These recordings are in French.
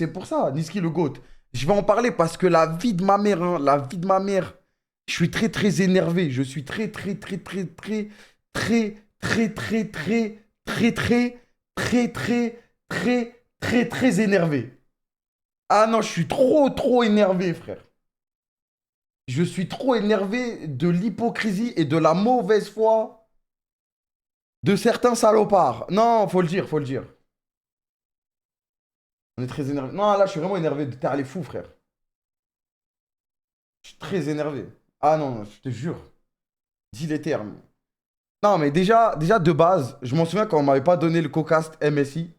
C'est pour ça, Niski le GOAT. Je vais en parler parce que la vie de ma mère, hein, la vie de ma mère, je suis très très énervé. Je suis très très très très très très très très très très très très très très très très énervé. Ah non, je suis trop trop énervé, frère. Je suis trop énervé de l'hypocrisie et de la mauvaise foi de certains salopards. Non, faut le dire, faut le dire. On est très énervé. Non, là, je suis vraiment énervé. T'es allé fou, frère. Je suis très énervé. Ah non, je te jure. Dis les termes. Non, mais déjà de base, je m'en souviens quand on m'avait pas donné le Cocast MSI,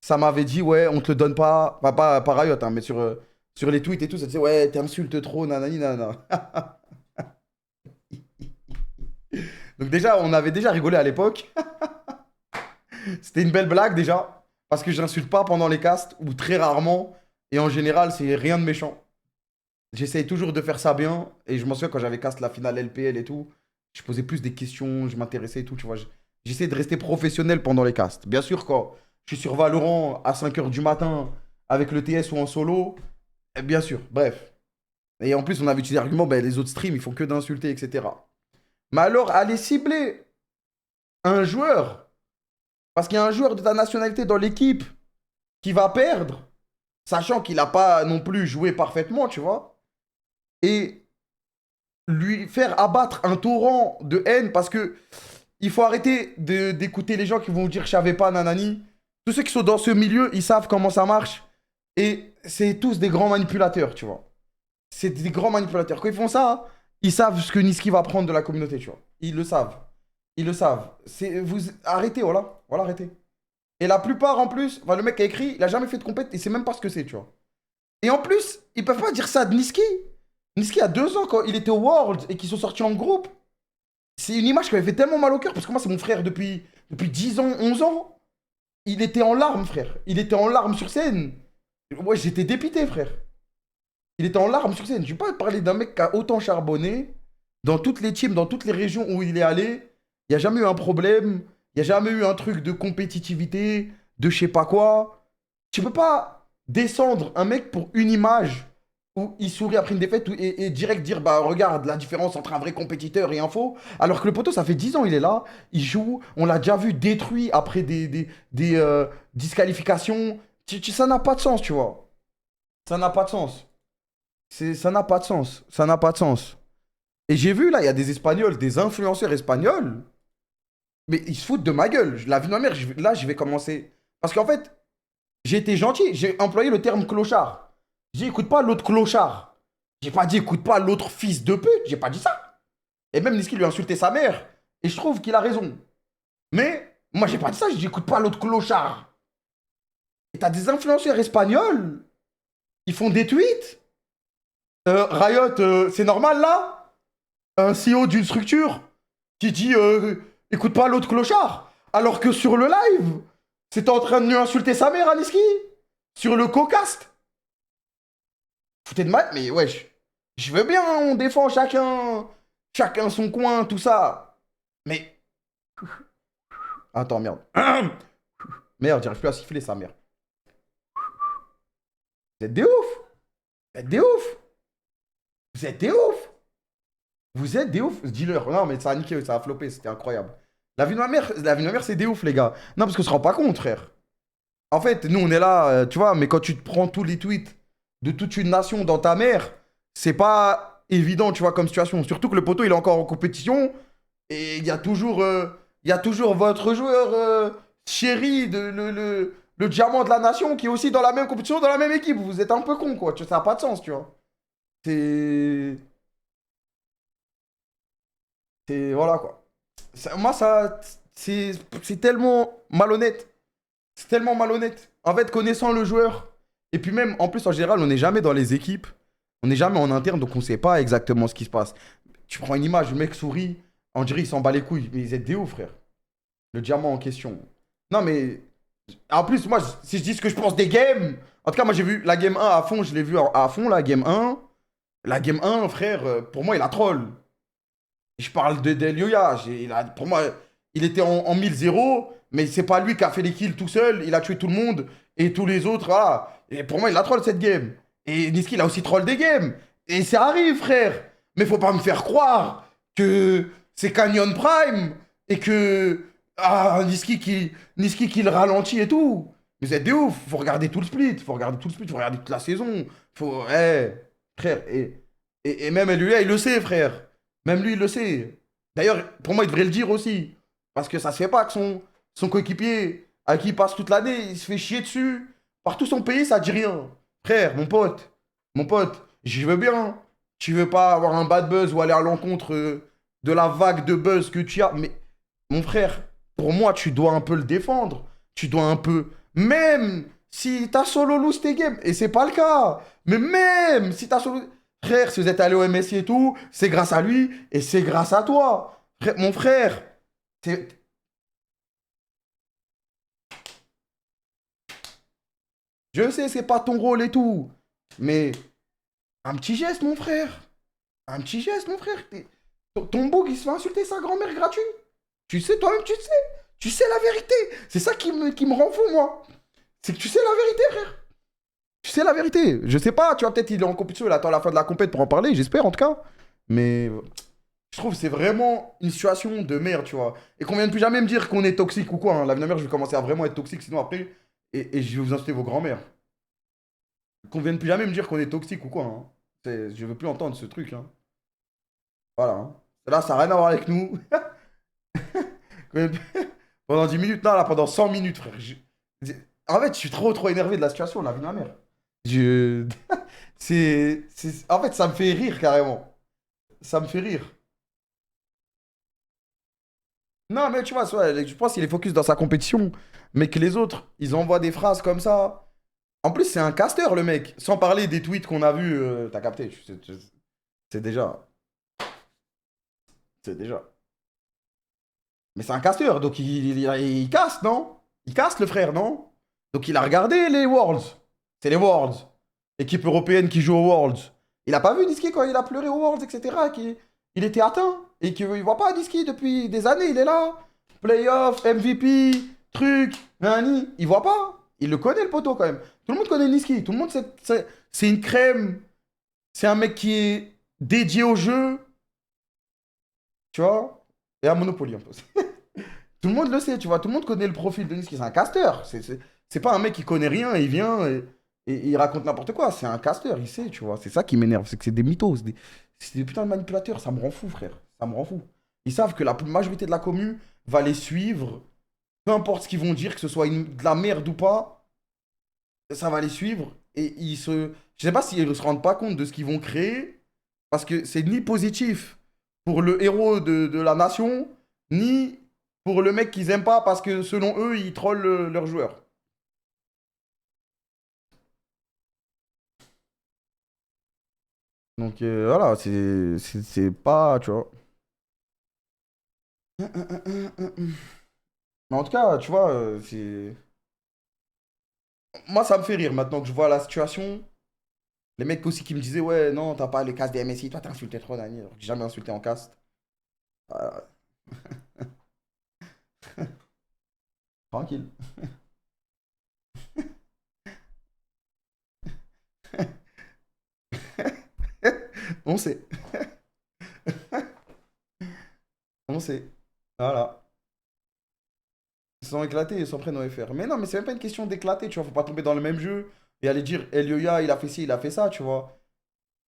ça m'avait dit, ouais, on te le donne pas. Enfin, pas par Riot, hein, mais sur les tweets et tout, ça disait, ouais, t'insultes trop, nanani, nanana. Donc déjà, on avait déjà rigolé à l'époque. C'était une belle blague déjà, parce que je n'insulte pas pendant les casts, ou très rarement, et en général, c'est rien de méchant. J'essaye toujours de faire ça bien, et je m'en souviens quand j'avais cast la finale LPL et tout, je posais plus des questions, je m'intéressais et tout, tu vois. J'essaie de rester professionnel pendant les casts. Bien sûr, quand je suis sur Valorant à 5 h du matin, avec le TS ou en solo, bien sûr, bref. Et en plus, on avait utilisé l'argument, ben, les autres streams, ils font que d'insulter, etc. Mais alors, aller cibler un joueur, parce qu'il y a un joueur de ta nationalité dans l'équipe qui va perdre, sachant qu'il n'a pas non plus joué parfaitement, tu vois, et lui faire abattre un torrent de haine parce que il faut arrêter d'écouter les gens qui vont vous dire je savais pas, nanani. Tous ceux qui sont dans ce milieu, ils savent comment ça marche. Et c'est tous des grands manipulateurs, tu vois. C'est des grands manipulateurs. Quand ils font ça, ils savent ce que Niski va prendre de la communauté, tu vois. Ils le savent. Ils le savent. Vous arrêtez, voilà. Voilà, arrêtez. Et la plupart, en plus, enfin, le mec qui a écrit, il a jamais fait de compète, il sait même pas ce que c'est, tu vois. Et en plus, ils peuvent pas dire ça de Niski. Niski, a 2 ans, quand il était au World et qu'ils sont sortis en groupe, c'est une image qui m'avait fait tellement mal au cœur, parce que moi, c'est mon frère depuis 10 ans, 11 ans. Il était en larmes, frère. Il était en larmes sur scène. Ouais, j'étais dépité, frère. Il était en larmes sur scène. Je vais pas parler d'un mec qui a autant charbonné dans toutes les teams, dans toutes les régions où il est allé. Il n'y a jamais eu un problème. Il n'y a jamais eu un truc de compétitivité, de je sais pas quoi. Tu peux pas descendre un mec pour une image où il sourit après une défaite et direct dire bah regarde la différence entre un vrai compétiteur et un faux. Alors que le poteau, ça fait 10 ans, il est là, il joue, on l'a déjà vu détruit après des disqualifications. Ça n'a pas de sens, tu vois. Ça n'a pas de sens. Ça n'a pas de sens. Ça n'a pas de sens. Et j'ai vu là, il y a des Espagnols, des influenceurs espagnols, mais ils se foutent de ma gueule. La vie de ma mère, là, je vais commencer. Parce qu'en fait, j'ai été gentil, j'ai employé le terme clochard. J'ai dit, écoute pas l'autre clochard. J'ai pas dit, écoute pas l'autre fils de pute. J'ai pas dit ça. Et même Niski lui a insulté sa mère. Et je trouve qu'il a raison. Mais moi, j'ai pas dit ça. J'ai dit, écoute pas l'autre clochard. Et t'as des influenceurs espagnols. Ils font des tweets. Riot, c'est normal là? Un CEO d'une structure qui dit, écoute pas l'autre clochard. Alors que sur le live, c'était en train de lui insulter sa mère, Niski. Sur le cocast. Foutez de mal, mais wesh, je veux bien, on défend chacun son coin, tout ça. Mais, attends, merde. Merde, j'arrive plus à siffler ça, merde. Vous êtes des ouf. Vous êtes des ouf. Vous êtes des ouf. Vous êtes des ouf. Dis-leur. Non, mais ça a niqué, ça a floppé, c'était incroyable. La vie de ma mère, c'est des ouf, les gars. Non, parce qu'on se rend pas compte, frère. En fait, nous, on est là, tu vois, mais quand tu te prends tous les tweets de toute une nation dans ta mère, c'est pas évident, tu vois, comme situation. Surtout que le poteau, il est encore en compétition et il y a toujours votre joueur chéri, le diamant de la nation qui est aussi dans la même compétition, dans la même équipe. Vous êtes un peu con, quoi. Ça n'a pas de sens, tu vois. C'est. Voilà, quoi. Moi, ça. C'est tellement malhonnête. C'est tellement malhonnête. En fait, connaissant le joueur, et puis même, en plus, en général, on n'est jamais dans les équipes, on n'est jamais en interne, donc on ne sait pas exactement ce qui se passe. Tu prends une image, le mec sourit, on dirait il s'en bat les couilles, mais ils êtes des ouf, frère. Le diamant en question. Non, mais en plus, moi, si je dis ce que je pense des games, en tout cas, moi, j'ai vu la game 1 à fond, je l'ai vu à fond, la game 1. La game 1, frère, pour moi, il a troll. Je parle de Del Yoya. Pour moi, il était en 1000-0, mais c'est pas lui qui a fait les kills tout seul. Il a tué tout le monde. Et tous les autres, voilà. Et pour moi, il a troll cette game. Et Niski, il a aussi troll des games. Et ça arrive, frère. Mais faut pas me faire croire que c'est Canyon Prime et que Niski qui le ralentit et tout. Mais vous êtes des ouf. Faut regarder tout le split. Faut regarder tout le split. Faut regarder toute la saison. Faut. Frère. Et même lui, il le sait, frère. Même lui, il le sait. D'ailleurs, pour moi, il devrait le dire aussi. Parce que ça se fait pas que son coéquipier, à qui il passe toute l'année, il se fait chier dessus. Partout son pays, ça dit rien. Frère, mon pote, j'y veux bien. Tu veux pas avoir un bad buzz ou aller à l'encontre de la vague de buzz que tu as. Mais mon frère, pour moi, tu dois un peu le défendre. Tu dois un peu. Même si t'as solo lose tes games, et c'est pas le cas, mais même si t'as solo. Frère, si vous êtes allé au MSI et tout, c'est grâce à lui et c'est grâce à toi. Mon frère, c'est- je sais, c'est pas ton rôle et tout, mais un petit geste, mon frère. Un petit geste, mon frère. Ton bouc, il se fait insulter sa grand-mère gratuit. Tu sais, toi-même, tu sais. Tu sais la vérité. C'est ça qui me rend fou, moi. C'est que tu sais la vérité, frère. Tu sais la vérité. Je sais pas, tu vois, peut-être il est en compétition, il attend la fin de la compète pour en parler, j'espère en tout cas. Mais je trouve que c'est vraiment une situation de merde, tu vois. Et qu'on vienne plus jamais me dire qu'on est toxique ou quoi. Hein. L'avenir, je vais commencer à vraiment être toxique, sinon après, et je vais vous insulter vos grands-mères. Qu'on vienne plus jamais me dire qu'on est toxique ou quoi. Hein. Je veux plus entendre ce truc. Hein. Voilà. Hein. Là, ça n'a rien à voir avec nous. Pendant 10 minutes, non, là, pendant 100 minutes, frère. En fait, je suis trop énervé de la situation, la vie de ma mère. Je... En fait, ça me fait rire, carrément. Ça me fait rire. Non, mais tu vois, je pense qu'il est focus dans sa compétition, mais que les autres, ils envoient des phrases comme ça. En plus, c'est un caster, le mec. Sans parler des tweets qu'on a vus, t'as capté. C'est déjà. C'est déjà. Mais c'est un casteur, donc il caste, non? Il caste le frère, non? Donc il a regardé les Worlds. C'est les Worlds. Équipe européenne qui joue aux Worlds. Il a pas vu Niski quand il a pleuré aux Worlds, etc. Il était atteint. Et qu'il ne voit pas Niski depuis des années. Il est là. Playoff, MVP, truc, nani. Il voit pas. Il le connaît, le poteau, quand même. Tout le monde connaît Niski. Tout le monde, c'est une crème. C'est un mec qui est dédié au jeu. Tu vois? Et à Monopoly, un peu. Tout le monde le sait, tu vois. Tout le monde connaît le profil de Niski. C'est un casteur. C'est pas un mec qui connaît rien. Il vient et il raconte n'importe quoi. C'est un casteur, il sait, tu vois. C'est ça qui m'énerve. C'est que c'est des mythos. C'est des putains de manipulateurs. Ça me rend fou, frère. Ça me rend fou. Ils savent que la majorité de la commu va les suivre. Peu importe ce qu'ils vont dire, que ce soit de la merde ou pas, ça va les suivre. Et je sais pas s'ils ne se rendent pas compte de ce qu'ils vont créer. Parce que c'est ni positif pour le héros de la nation, ni pour le mec qu'ils aiment pas parce que selon eux, ils trollent leurs joueurs. Donc voilà, c'est pas, tu vois. Mais en tout cas, tu vois, moi, ça me fait rire maintenant que je vois la situation. Les mecs aussi qui me disaient, ouais, non, t'as pas les castes des MSI, toi t'as insulté trop, Dani. Alors que j'ai jamais insulté en cast. Euh, Tranquille. On sait. On sait. Voilà. Ils sont éclatés, ils s'en prennent au FR. Mais non, mais c'est même pas une question d'éclater, tu vois. Faut pas tomber dans le même jeu et aller dire, Elioya, il a fait ci, il a fait ça, tu vois.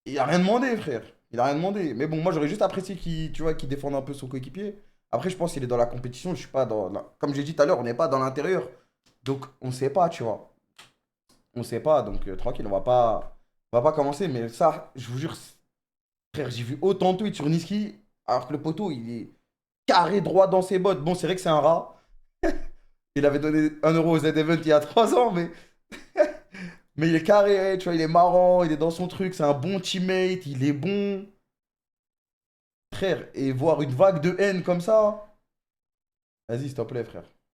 Il a rien demandé, frère. Il a rien demandé. Mais bon, moi, j'aurais juste apprécié qu'il, tu vois, qu'il défende un peu son coéquipier. Après, je pense qu'il est dans la compétition. Je suis pas dans. Comme j'ai dit tout à l'heure, on n'est pas dans l'intérieur. Donc, on sait pas, tu vois. On sait pas. Donc, tranquille, on va pas commencer. Mais ça, je vous jure, frère, j'ai vu autant de tweets sur Niski, alors que le poteau, il est carré droit dans ses bottes. Bon, c'est vrai que c'est un rat. Il avait donné 1 euro aux Z-Event il y a 3 ans, mais il est carré, tu vois, il est marrant, il est dans son truc, c'est un bon teammate, il est bon. Frère, et voir une vague de haine comme ça, vas-y, s'il te plaît, frère.